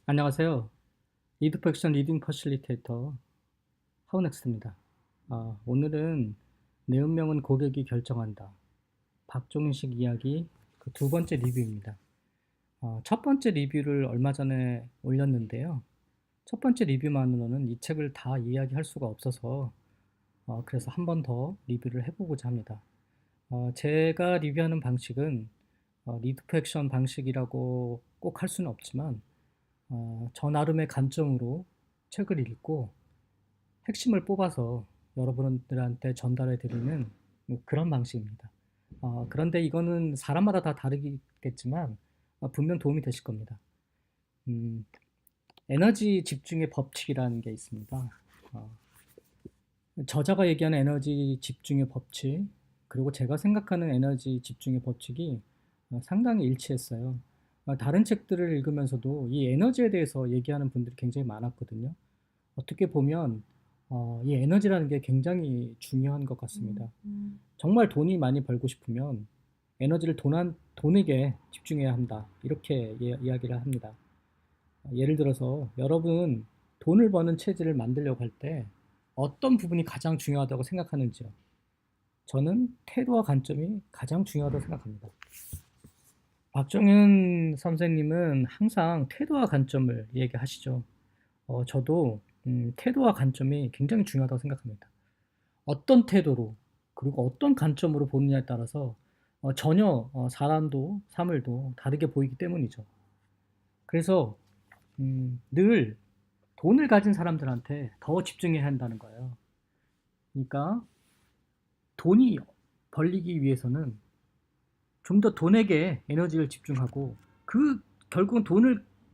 안녕하세요. 리드퍼액션 리딩 퍼실리테이터 하우넥스트입니다. 오늘은 내 운명은 고객이 결정한다. 박종인식 이야기 그 두 번째 리뷰입니다. 첫 번째 리뷰를 얼마 전에 올렸는데요. 첫 번째 리뷰만으로는 이 책을 다 이야기할 수가 없어서 그래서 한 번 더 리뷰를 해보고자 합니다. 제가 리뷰하는 방식은 리드퍼액션 방식이라고 꼭 할 수는 없지만 저 나름의 관점으로 책을 읽고 핵심을 뽑아서 여러분들한테 전달해 드리는 그런 방식입니다. 그런데 이거는 사람마다 다 다르겠지만 분명 도움이 되실 겁니다. 음, 에너지 집중의 법칙이라는 게 있습니다. 어, 저자가 얘기하는 에너지 집중의 법칙, 그리고 제가 생각하는 에너지 집중의 법칙이 상당히 일치했어요. 다른 책들을 읽으면서도 이 에너지에 대해서 얘기하는 분들이 굉장히 많았거든요. 어떻게 보면 이 에너지라는 게 굉장히 중요한 것 같습니다. 정말 돈이 많이 벌고 싶으면 에너지를 돈에게 집중해야 한다. 이렇게 이야기를 합니다. 예를 들어서 여러분 돈을 버는 체질을 만들려고 할 때 어떤 부분이 가장 중요하다고 생각하는지요? 저는 태도와 관점이 가장 중요하다고 생각합니다. 박정현 선생님은 항상 태도와 관점을 얘기하시죠. 저도 태도와 관점이 굉장히 중요하다고 생각합니다. 어떤 태도로 그리고 어떤 관점으로 보느냐에 따라서 전혀 사람도 사물도 다르게 보이기 때문이죠. 그래서 늘 돈을 가진 사람들한테 더 집중해야 한다는 거예요. 그러니까 돈이 벌리기 위해서는 좀 더 돈에게 에너지를 집중하고 결국은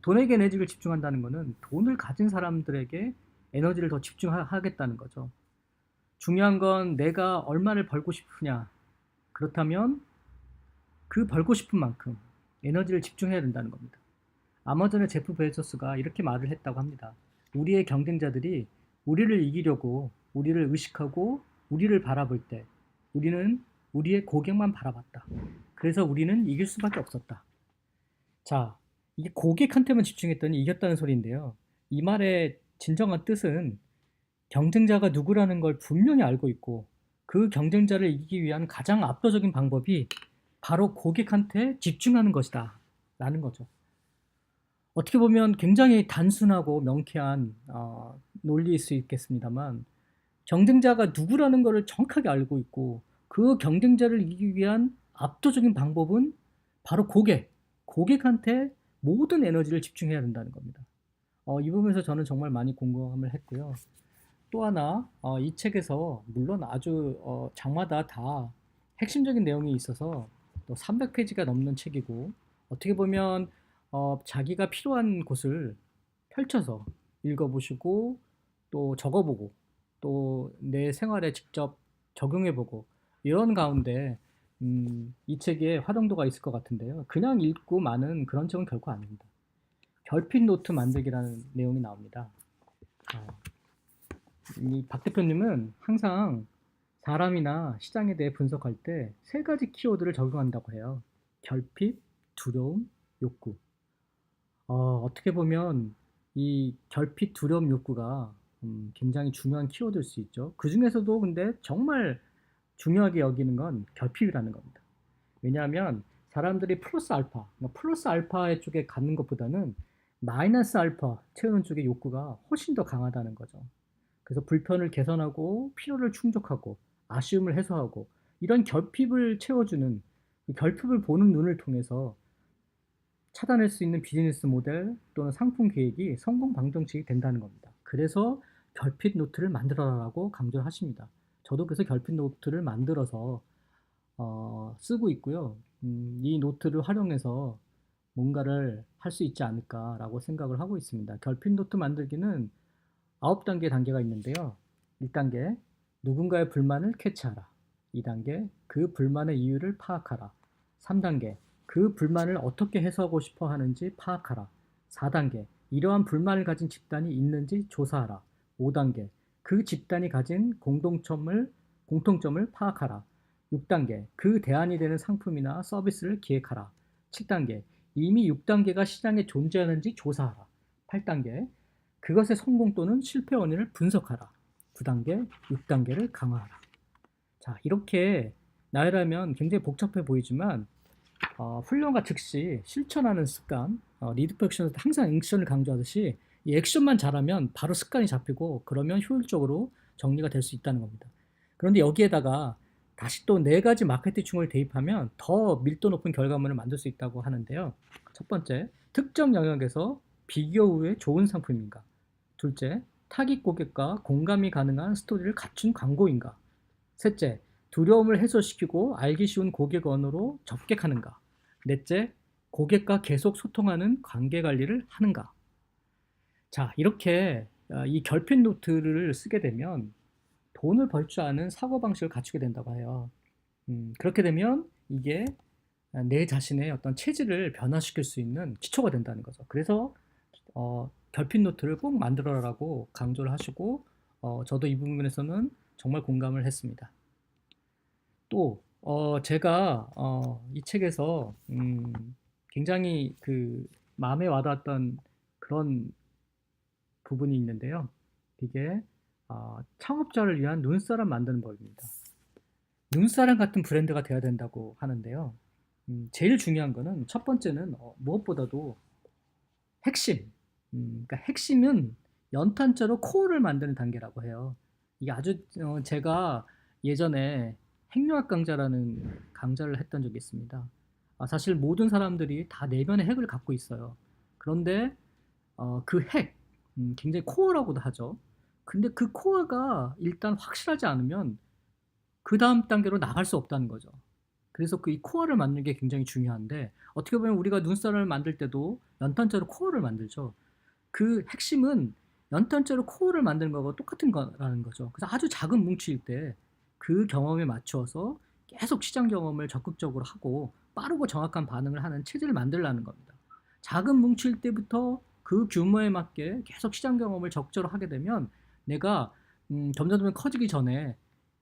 돈에게 에너지를 집중한다는 거는 돈을 가진 사람들에게 에너지를 더 집중하겠다는 거죠. 중요한 건 내가 얼마를 벌고 싶으냐. 그렇다면 그 벌고 싶은 만큼 에너지를 집중해야 된다는 겁니다. 아마존의 제프 베조스가 이렇게 말을 했다고 합니다. 우리의 경쟁자들이 우리를 이기려고 우리를 의식하고 우리를 바라볼 때 우리는 우리의 고객만 바라봤다. 그래서 우리는 이길 수밖에 없었다. 자, 이게 고객한테만 집중했더니 이겼다는 소리인데요. 이 말의 진정한 뜻은 경쟁자가 누구라는 걸 분명히 알고 있고 그 경쟁자를 이기기 위한 가장 압도적인 방법이 바로 고객한테 집중하는 것이다. 라는 거죠. 어떻게 보면 굉장히 단순하고 명쾌한 논리일 수 있겠습니다만 경쟁자가 누구라는 것을 정확하게 알고 있고 그 경쟁자를 이기기 위한 압도적인 방법은 바로 고객한테 모든 에너지를 집중해야 된다는 겁니다. 이 부분에서 저는 정말 많이 공감을 했고요. 또 하나 이 책에서 물론 아주 장마다 다 핵심적인 내용이 있어서 또 300페이지가 넘는 책이고 어떻게 보면 자기가 필요한 곳을 펼쳐서 읽어보시고 또 적어보고 또 내 생활에 직접 적용해보고 이런 가운데 이 책에 활용도가 있을 것 같은데요. 그냥 읽고 마는 그런 책은 결코 아닙니다. 결핍 노트 만들기라는 내용이 나옵니다. 어, 이 박 대표님은 항상 사람이나 시장에 대해 분석할 때 세 가지 키워드를 적용한다고 해요. 결핍, 두려움, 욕구. 어떻게 보면 이 결핍, 두려움, 욕구가 굉장히 중요한 키워드일 수 있죠. 그 중에서도 근데 정말 중요하게 여기는 건 결핍이라는 겁니다. 왜냐하면 사람들이 플러스 알파 쪽에 가는 것보다는 마이너스 알파 채우는 쪽의 욕구가 훨씬 더 강하다는 거죠. 그래서 불편을 개선하고 필요를 충족하고 아쉬움을 해소하고 이런 결핍을 채워주는 결핍을 보는 눈을 통해서 찾아낼 수 있는 비즈니스 모델 또는 상품 계획이 성공 방정식이 된다는 겁니다. 그래서 결핍 노트를 만들어라라고 강조를 하십니다. 저도 그래서 결핍 노트를 만들어서 쓰고 있고요. 이 노트를 활용해서 뭔가를 할 수 있지 않을까라고 생각을 하고 있습니다. 결핍 노트 만들기는 9단계 단계가 있는데요. 1단계, 누군가의 불만을 캐치하라. 2단계, 그 불만의 이유를 파악하라. 3단계, 그 불만을 어떻게 해소하고 싶어 하는지 파악하라. 4단계, 이러한 불만을 가진 집단이 있는지 조사하라. 5단계, 그 집단이 가진 공통점을 파악하라. 6단계, 그 대안이 되는 상품이나 서비스를 기획하라. 7단계, 이미 6단계가 시장에 존재하는지 조사하라. 8단계. 그것의 성공 또는 실패 원인을 분석하라. 9단계, 6단계를 강화하라. 자, 이렇게 나열하면 굉장히 복잡해 보이지만 훈련과 즉시 실천하는 습관, 리드 액션에서 항상 액션을 강조하듯이 이 액션만 잘하면 바로 습관이 잡히고 그러면 효율적으로 정리가 될 수 있다는 겁니다. 그런데 여기에다가 다시 또 4가지 마케팅충을 대입하면 더 밀도 높은 결과물을 만들 수 있다고 하는데요. 첫 번째, 특정 영역에서 비교 후에 좋은 상품인가? 둘째, 타깃 고객과 공감이 가능한 스토리를 갖춘 광고인가? 셋째, 두려움을 해소시키고 알기 쉬운 고객 언어로 접객하는가? 넷째, 고객과 계속 소통하는 관계 관리를 하는가? 자, 이렇게 이 결핍 노트를 쓰게 되면 돈을 벌 줄 아는 사고방식을 갖추게 된다고 해요. 그렇게 되면 이게 내 자신의 어떤 체질을 변화시킬 수 있는 기초가 된다는 거죠. 그래서 결핍 노트를 꼭 만들어라라고 강조를 하시고 저도 이 부분에서는 정말 공감을 했습니다. 또 제가 이 책에서 굉장히 그 마음에 와닿았던 그런 부분이 있는데요. 이게 창업자를 위한 눈사람 만드는 법입니다. 눈사람 같은 브랜드가 돼야 된다고 하는데요. 제일 중요한 거는 첫 번째는 무엇보다도 핵심. 그러니까 핵심은 연탄자로 코어를 만드는 단계라고 해요. 이게 아주 제가 예전에 핵융합 강좌라는 강좌를 했던 적이 있습니다. 사실 모든 사람들이 다 내면의 핵을 갖고 있어요. 그런데 그 핵, 굉장히 코어라고도 하죠. 근데 그 코어가 일단 확실하지 않으면 그 다음 단계로 나갈 수 없다는 거죠. 그래서 그 이 코어를 만드는 게 굉장히 중요한데 어떻게 보면 우리가 눈사람을 만들 때도 연탄자로 코어를 만들죠. 그 핵심은 연탄자로 코어를 만드는 거하고 똑같은 거라는 거죠. 그래서 아주 작은 뭉치일 때 그 경험에 맞추어서 계속 시장 경험을 적극적으로 하고 빠르고 정확한 반응을 하는 체질을 만들라는 겁니다. 작은 뭉치일 때부터 그 규모에 맞게 계속 시장 경험을 적절히 하게 되면 내가 점점 커지기 전에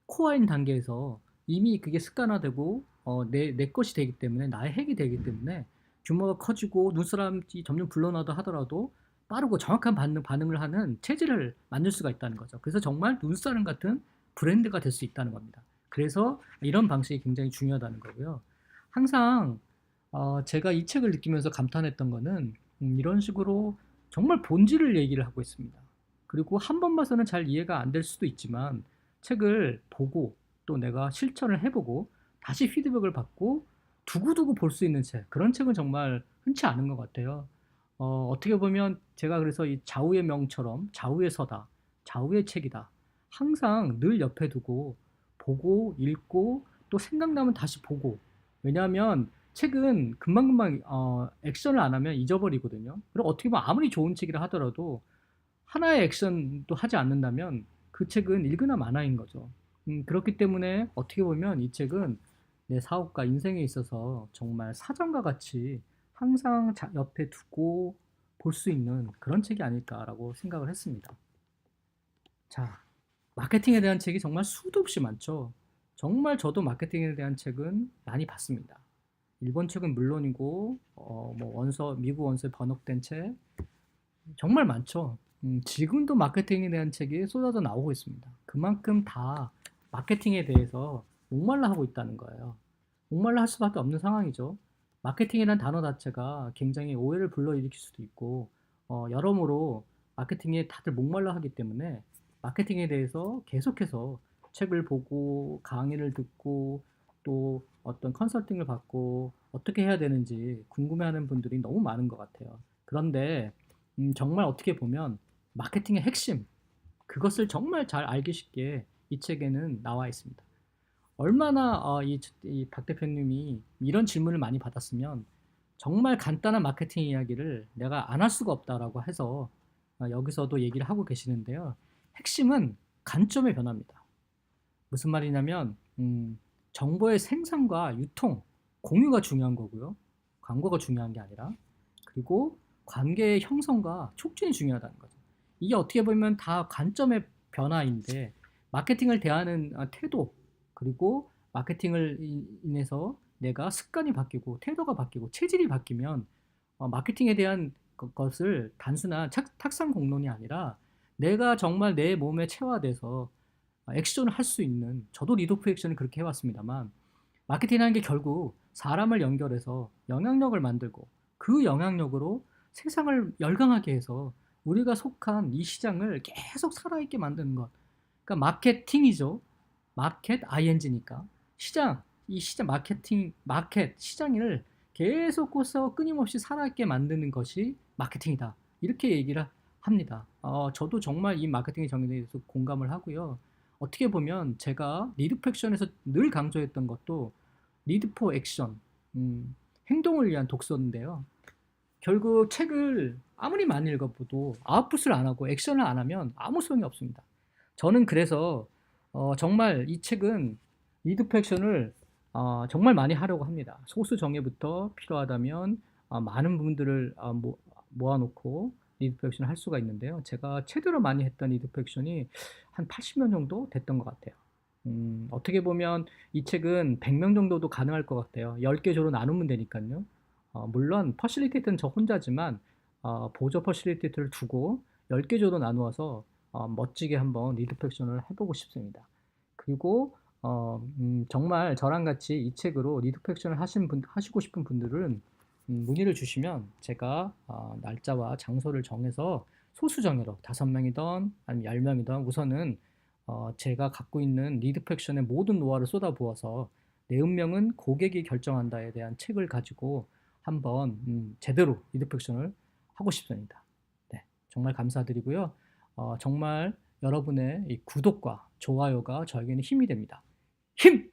코어인 단계에서 이미 그게 습관화되고 내 것이 되기 때문에 나의 핵이 되기 때문에 규모가 커지고 눈사람이 점점 불러나도 하더라도 빠르고 정확한 반응을 하는 체질을 만들 수가 있다는 거죠. 그래서 정말 눈사람 같은 브랜드가 될 수 있다는 겁니다. 그래서 이런 방식이 굉장히 중요하다는 거고요. 항상 제가 이 책을 느끼면서 감탄했던 거는 이런 식으로 정말 본질을 얘기를 하고 있습니다. 그리고 한 번 봐서는 잘 이해가 안 될 수도 있지만 책을 보고 또 내가 실천을 해보고 다시 피드백을 받고 두고두고 볼 수 있는 책, 그런 책은 정말 흔치 않은 것 같아요. 어떻게 보면 제가 그래서 이 좌우의 명처럼 좌우의 서다, 좌우의 책이다. 항상 늘 옆에 두고 보고 읽고 또 생각나면 다시 보고. 왜냐하면 책은 금방금방 액션을 안 하면 잊어버리거든요. 그리고 어떻게 보면 아무리 좋은 책이라 하더라도 하나의 액션도 하지 않는다면 그 책은 읽으나 마나인 거죠. 그렇기 때문에 어떻게 보면 이 책은 내 사업과 인생에 있어서 정말 사전과 같이 항상 옆에 두고 볼 수 있는 그런 책이 아닐까라고 생각을 했습니다. 자, 마케팅에 대한 책이 정말 수도 없이 많죠. 정말 저도 마케팅에 대한 책은 많이 봤습니다. 일본 책은 물론이고, 뭐 미국 원서에 번역된 책 정말 많죠. 지금도 마케팅에 대한 책이 쏟아져 나오고 있습니다. 그만큼 다 마케팅에 대해서 목말라 하고 있다는 거예요. 목말라 할 수밖에 없는 상황이죠. 마케팅이라는 단어 자체가 굉장히 오해를 불러일으킬 수도 있고, 여러모로 마케팅에 다들 목말라 하기 때문에 마케팅에 대해서 계속해서 책을 보고 강의를 듣고 또 어떤 컨설팅을 받고 어떻게 해야 되는지 궁금해하는 분들이 너무 많은 것 같아요. 그런데 정말 어떻게 보면 마케팅의 핵심, 그것을 정말 잘 알기 쉽게 이 책에는 나와 있습니다. 얼마나 이 박 대표님이 이런 질문을 많이 받았으면 정말 간단한 마케팅 이야기를 내가 안 할 수가 없다라고 해서 여기서도 얘기를 하고 계시는데요. 핵심은 관점의 변화입니다. 무슨 말이냐면 정보의 생산과 유통, 공유가 중요한 거고요. 광고가 중요한 게 아니라. 그리고 관계의 형성과 촉진이 중요하다는 거죠. 이게 어떻게 보면 다 관점의 변화인데 마케팅을 대하는 태도, 그리고 마케팅을 인해서 내가 습관이 바뀌고 태도가 바뀌고 체질이 바뀌면 마케팅에 대한 것을 단순한 탁상 공론이 아니라 내가 정말 내 몸에 체화돼서 액션을 할 수 있는, 저도 리드 오프 액션을 그렇게 해왔습니다만, 마케팅이라는 게 결국 사람을 연결해서 영향력을 만들고 그 영향력으로 세상을 열광하게 해서 우리가 속한 이 시장을 계속 살아있게 만드는 것. 그러니까 마케팅이죠. 마켓 ing니까 시장, 이 시장 마케팅, 마켓 시장을 계속 꽂서 끊임없이 살아있게 만드는 것이 마케팅이다. 이렇게 얘기를 합니다. 저도 정말 이 마케팅의 정의에 대해서 공감을 하고요. 어떻게 보면 제가 리드 팩션에서 늘 강조했던 것도 리드 포 액션, 행동을 위한 독서인데요. 결국 책을 아무리 많이 읽어봐도 아웃풋을 안 하고 액션을 안 하면 아무 소용이 없습니다. 저는 그래서 정말 이 책은 리드 포 액션을 정말 많이 하려고 합니다. 소수 정예부터 필요하다면 많은 분들을 모아놓고 리드 포 액션을 할 수가 있는데요. 제가 최대로 많이 했던 리드 포 액션이 한 80명 정도 됐던 것 같아요. 어떻게 보면 이 책은 100명 정도도 가능할 것 같아요. 10개 조로 나누면 되니까요. 물론 퍼실리테이터는 저 혼자지만 보조 퍼실리테이터를 두고 10개 조로 나누어서 멋지게 한번 리드 팩션을 해보고 싶습니다. 그리고 정말 저랑 같이 이 책으로 리드 팩션을 하시고 싶은 분들은 문의를 주시면 제가 날짜와 장소를 정해서 소수 정예로 5명이든 아니면 10명이든 우선은 제가 갖고 있는 리드 팩션의 모든 노하우를 쏟아부어서 내 운명은 고객이 결정한다에 대한 책을 가지고 한번 제대로 리드 팩션을 하고 싶습니다. 네, 정말 감사드리고요. 정말 여러분의 이 구독과 좋아요가 저에게는 힘이 됩니다. 힘!